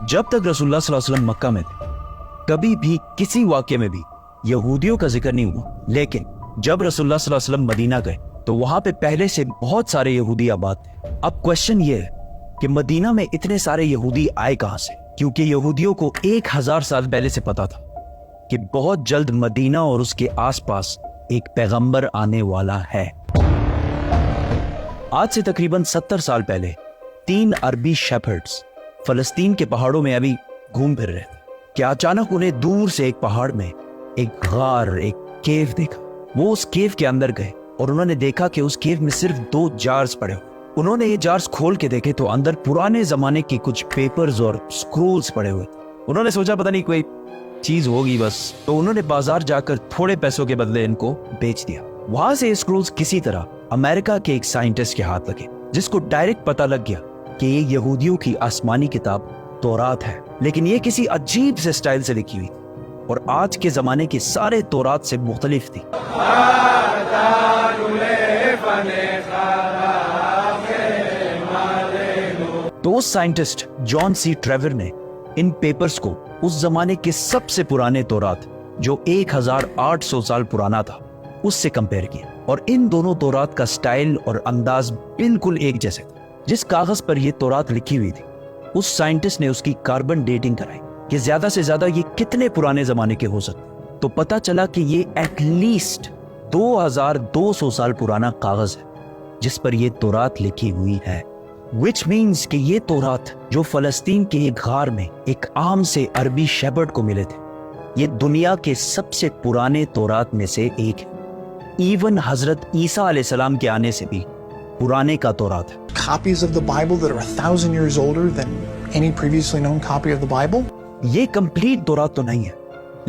जब तक रसूलुल्लाह सल्लल्लाहु अलैहि वसल्लम मक्का में थे कभी भी किसी वाक्य में भी यहूदियों का जिक्र नहीं हुआ, लेकिन जब रसूलुल्लाह सल्लल्लाहु अलैहि वसल्लम मदीना गए तो वहां पे पहले से बहुत सारे यहूदी आबाद थे। अब क्वेश्चन ये है कि मदीना में इतने सारे यहूदी आए कहां से, क्योंकि यहूदियों को 1000 साल पहले से पता था कि बहुत जल्द मदीना और उसके आसपास एक पैगंबर आने वाला है। आज से तकरीबन 70 साल पहले 3 अरबी शेफर्ड्स फलस्तीन के पहाड़ों में अभी घूम फिर रहे थे कि अचानक उन्हें दूर से एक पहाड़ में एक गार, एक केव देखा। वो उस केव के अंदर गए और उन्होंने देखा कि उस केव में सिर्फ 2 जार्स पड़े हुए। उन्होंने ये जार्स खोल के देखे तो अंदर पुराने जमाने के कुछ पेपर्स और स्क्रोल्स पड़े हुए। उन्होंने सोचा पता नहीं कोई चीज होगी बस, तो उन्होंने बाजार जाकर थोड़े पैसों के बदले इनको बेच दिया। वहां से ये स्क्रोल्स किसी तरह अमेरिका के एक साइंटिस्ट के हाथ लगे, जिसको डायरेक्ट पता लग गया कि ये यहूदियों की आसमानी किताब तौरात है, लेकिन ये किसी अजीब से स्टाइल से लिखी हुई और आज के जमाने के सारे तौरात से मुख्तलिफ थी। तो उस साइंटिस्ट जॉन सी ट्रेवर ने इन पेपर्स को उस जमाने के सबसे पुराने तौरात जो 1800 साल पुराना था उससे कंपेयर किया, और इन दोनों तौरात का स्टाइल और अंदाज बिल्कुल एक जैसे था। जिस कागज पर यह तौरात लिखी हुई थी उस साइंटिस्ट ने उसकी कार्बन डेटिंग कराई कि ज्यादा से ज्यादा ये कितने पुराने जमाने के हो सकते। तो पता चला कि ये एटलीस्ट 2200 साल पुराना कागज है जिस पर यह तौरात लिखी हुई है। विच मीन्स कि ये तौरात जो फलस्तीन के एक गार में एक आम से अरबी शेफर्ड को मिले थे, ये दुनिया के सबसे पुराने तौरात में से एक है। इवन हजरत ईसा अलैहिस्सलाम के आने से भी पुराने का तौरात है। Copies of the Bible that are 1000 years older than any previously known copy of the Bible? ये कंप्लीट तौरात तो नहीं है,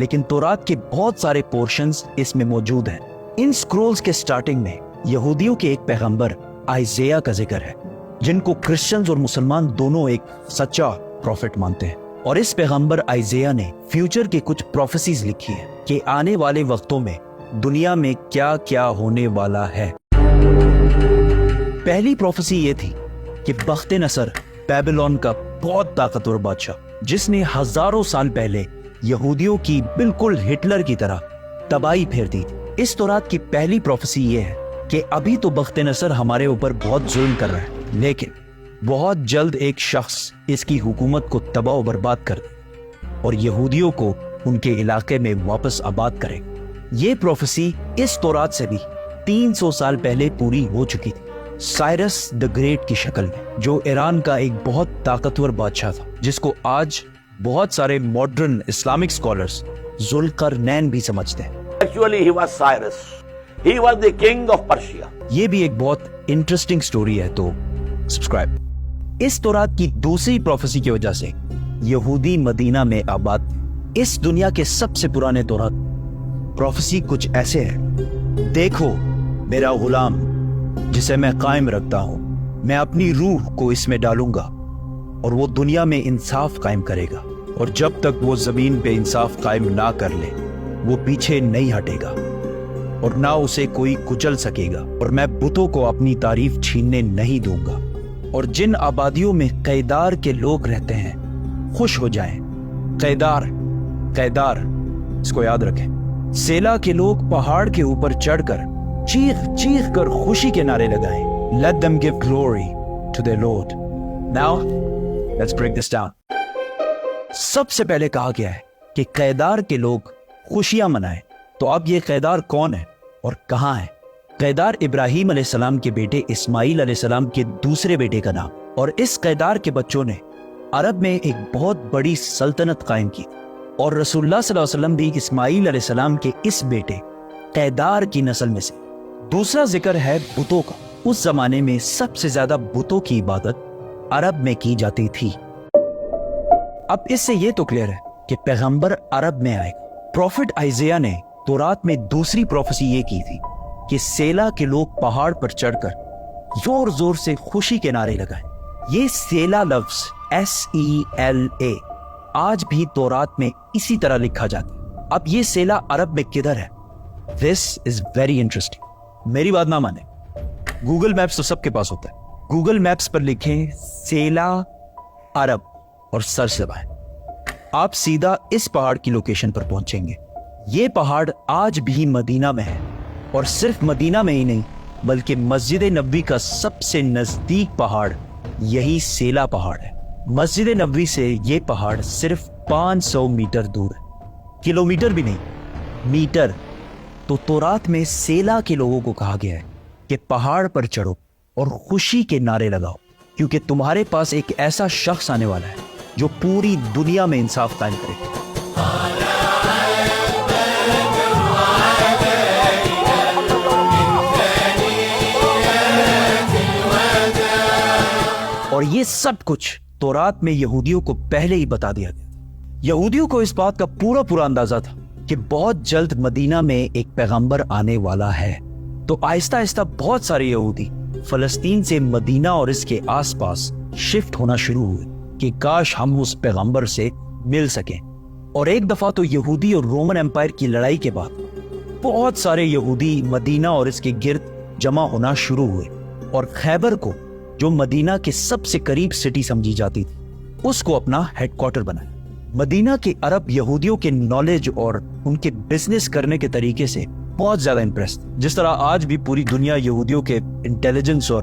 लेकिन तौरात के बहुत सारे पोर्शंस इसमें मौजूद हैं। इन स्क्रोल्स के स्टार्टिंग में यहूदियों के एक पैगंबर आइज़ाया का जिक्र है, जिनको क्रिश्चियंस और मुसलमान दोनों एक सच्चा प्रॉफिट मानते हैं। और इस पैगंबर आइज़ाया ने फ्यूचर के कुछ प्रोफेसीज लिखी है कि आने वाले वक्तों में दुनिया में क्या क्या होने वाला है। पहली प्रोफेसी ये थी कि बख्त नसर बेबीलोन का बहुत ताकतवर बादशाह, जिसने हजारों साल पहले यहूदियों की बिल्कुल हिटलर की तरह तबाही फेर दी थी। इस तौरात की पहली प्रोफेसी ये है कि अभी तो बख्त नसर हमारे ऊपर बहुत जुल्म कर रहा है, लेकिन बहुत जल्द एक शख्स इसकी हुकूमत को तबाह और बर्बाद कर दे और यहूदियों को उनके इलाके में वापस आबाद करे। ये प्रोफेसी इस तौरात से भी 300 साल पहले पूरी हो चुकी थी, साइरस द ग्रेट की शक्ल में, जो ईरान का एक बहुत ताकतवर बादशाह था, जिसको आज बहुत सारे मॉडर्न इस्लामिक स्कॉलर्स जुल्करनैन भी समझते हैं। Actually, he was Cyrus. He was the king of Persia. ये भी एक बहुत इंटरेस्टिंग स्टोरी है, तो सब्सक्राइब। इस तौरात की दूसरी प्रोफेसी की वजह से यहूदी मदीना में आबाद। इस दुनिया के सबसे पुराने तौरात प्रोफेसी कुछ ऐसे है, देखो मेरा गुलाम जिसे मैं कायम रखता हूं, मैं अपनी रूह को इसमें डालूंगा और वो दुनिया में इंसाफ कायम करेगा, और जब तक वो जमीन पे इंसाफ कायम ना कर ले वो पीछे नहीं हटेगा और ना उसे कोई कुचल सकेगा, और मैं बुतों को अपनी तारीफ छीनने नहीं दूंगा। और जिन आबादियों में कैदार के लोग रहते हैं खुश हो जाएं। कैदार, कैदार, इसको याद रखें। सेला के लोग पहाड़ के ऊपर चढ़कर चीख चीख कर खुशी के नारे लगाएं। Let them give glory to their Lord. Now, let's break this down. सबसे पहले कहा गया है कि कैदार के लोग खुशियां मनाएं। तो अब ये कैदार कौन है और कहां है? कैदार इब्राहिम अलैहिस्सलाम के बेटे इस्माइल अलैहिस्सलाम के दूसरे बेटे का नाम, और इस कैदार के बच्चों ने अरब में एक बहुत बड़ी सल्तनत कायम की, और रसूलुल्लाह सल्लल्लाहु अलैहि वसल्लम भी इस्माइल अलैहिस्सलाम के इस बेटे कैदार की नस्ल में से। दूसरा जिक्र है बुतों का। उस जमाने में सबसे ज्यादा बुतों की इबादत अरब में की जाती थी। अब इससे यह तो क्लियर है कि पैगंबर अरब में आएगा। प्रॉफिट आइज़ाया ने तौरात में दूसरी प्रोफेसी ये की थी कि सेला के लोग पहाड़ पर चढ़कर जोर जोर से खुशी के नारे लगाएं। ये सेला लफ्ज SELA आज भी तौरात में इसी तरह लिखा जाता है। अब ये सेला अरब में किधर है? This is very interesting. मेरी बात ना माने, गूगल मैप्स तो सबके पास होता है। गूगल मैप्स पर लिखें सेला अरब, اور سر دبائیں. آپ سیدھا اس پہاڑ کی لوکیشن پر پہنچیں گے. یہ پہاڑ آج بھی مدینہ میں ہے, اور صرف مدینہ میں ہی نہیں بلکہ مسجد نبوی کا سب سے نزدیک پہاڑ یہی سیلا پہاڑ ہے. مسجد نبوی سے یہ پہاڑ صرف 500 میٹر دور ہے, کلومیٹر بھی نہیں, میٹر. تو تورات میں سیلا کے لوگوں کو کہا گیا ہے کہ پہاڑ پر چڑھو اور خوشی کے نعرے لگاؤ, کیونکہ تمہارے پاس ایک ایسا شخص آنے والا ہے جو پوری دنیا میں انصاف قائم کرے. اور یہ سب کچھ تورات میں یہودیوں کو پہلے ہی بتا دیا گیا. یہودیوں کو اس بات کا پورا اندازہ تھا کہ بہت جلد مدینہ میں ایک پیغمبر آنے والا ہے. تو آہستہ آہستہ بہت سارے یہودی فلسطین سے مدینہ اور اس کے آس پاس شفٹ ہونا شروع ہوئے کہ کاش ہم اس پیغمبر سے مل سکیں. اور ایک دفعہ تو یہودی اور رومن امپائر کی لڑائی کے بعد بہت سارے یہودی مدینہ اور اس کے گرد جمع ہونا شروع ہوئے, اور خیبر کو جو مدینہ کے سب سے قریب سٹی سمجھی جاتی تھی اس کو اپنا ہیڈ کوارٹر بنایا. مدینہ کے عرب یہودیوں کے نالج اور ان کے بزنس کرنے کے طریقے سے بہت زیادہ امپریس, جس طرح آج بھی پوری دنیا یہودیوں کے انٹیلیجنس اور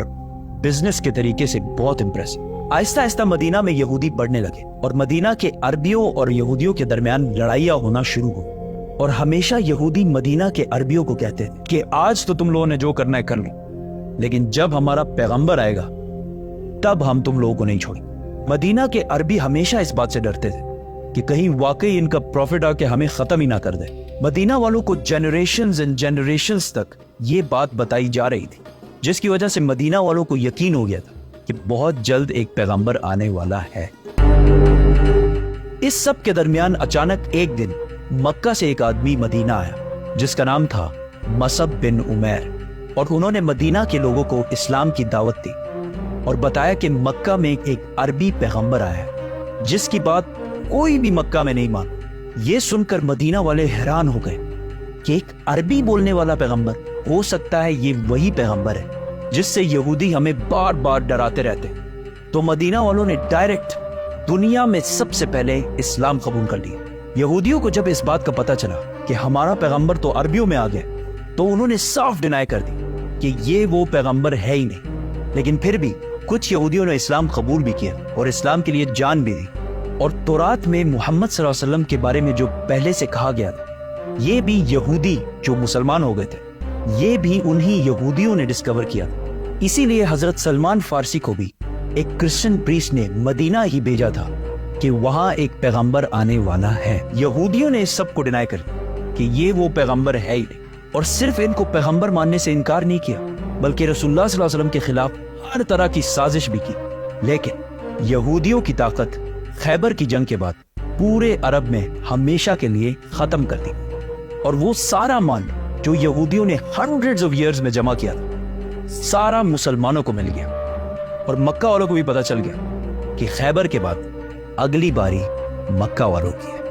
بزنس کے طریقے سے بہت امپریس. آہستہ آہستہ مدینہ میں یہودی بڑھنے لگے, اور مدینہ کے عربیوں اور یہودیوں کے درمیان لڑائیاں ہونا شروع ہوئی. اور ہمیشہ یہودی مدینہ کے عربیوں کو کہتے تھے کہ آج تو تم لوگوں نے جو کرنا ہے کر لو, لیکن جب ہمارا پیغمبر آئے گا تب ہم تم لوگوں کو نہیں چھوڑیں. مدینہ کے عربی ہمیشہ اس بات سے ڈرتے تھے کہ کہیں واقعی ان کا پروفٹ آ کے ہمیں ختم ہی نہ کر دے. مدینہ والوں کو جنریشنز اینڈ جنریشنز تک یہ بات بتائی جا رہی تھی, جس کی وجہ سے مدینہ والوں کو یقین ہو گیا تھا کہ بہت جلد ایک پیغمبر آنے والا ہے. اس سب کے درمیان اچانک ایک دن مکہ سے ایک آدمی مدینہ آیا جس کا نام تھا مصعب بن عمیر, اور انہوں نے مدینہ کے لوگوں کو اسلام کی دعوت دی اور بتایا کہ مکہ میں ایک عربی پیغمبر آیا ہے جس کی بات کوئی بھی مکہ میں نہیں مانا. یہ سن کر مدینہ والے حیران ہو گئے کہ ایک عربی بولنے والا پیغمبر, ہو سکتا ہے یہ وہی پیغمبر ہے جس سے یہودی ہمیں بار بار ڈراتے رہتے. تو مدینہ والوں نے ڈائریکٹ دنیا میں سب سے پہلے اسلام قبول کر لیا. یہودیوں کو جب اس بات کا پتہ چلا کہ ہمارا پیغمبر تو عربیوں میں آ گیا, تو انہوں نے صاف ڈینائی کر دی کہ یہ وہ پیغمبر ہے ہی نہیں. لیکن پھر بھی کچھ یہودیوں نے اسلام قبول بھی کیا اور اسلام کے لیے جان بھی دی. اور تورات میں محمد صلی اللہ علیہ وسلم کے بارے میں جو پہلے سے کہا گیا تھا, یہ بھی یہودی جو مسلمان ہو گئے تھے, یہ بھی انہی یہودیوں نے ڈسکور کیا. اسی لیے حضرت سلمان فارسی کو بھی ایک کرسچن پریسٹ نے مدینہ ہی بھیجا تھا کہ وہاں ایک پیغمبر آنے والا ہے. یہودیوں نے اس سب کو ڈینائی کر دیا کہ یہ وہ پیغمبر ہے ہی نہیں, اور صرف ان کو پیغمبر ماننے سے انکار نہیں کیا بلکہ رسول اللہ صلی اللہ علیہ وسلم کے خلاف ہر طرح کی سازش بھی کی. لیکن یہودیوں کی طاقت خیبر کی جنگ کے بعد پورے عرب میں ہمیشہ کے لیے ختم کر دی, اور وہ سارا مال جو یہودیوں نے ہنڈریڈز آف ایئرز میں جمع کیا تھا سارا مسلمانوں کو مل گیا. اور مکہ والوں کو بھی پتا چل گیا کہ خیبر کے بعد اگلی باری مکہ والوں کی ہے.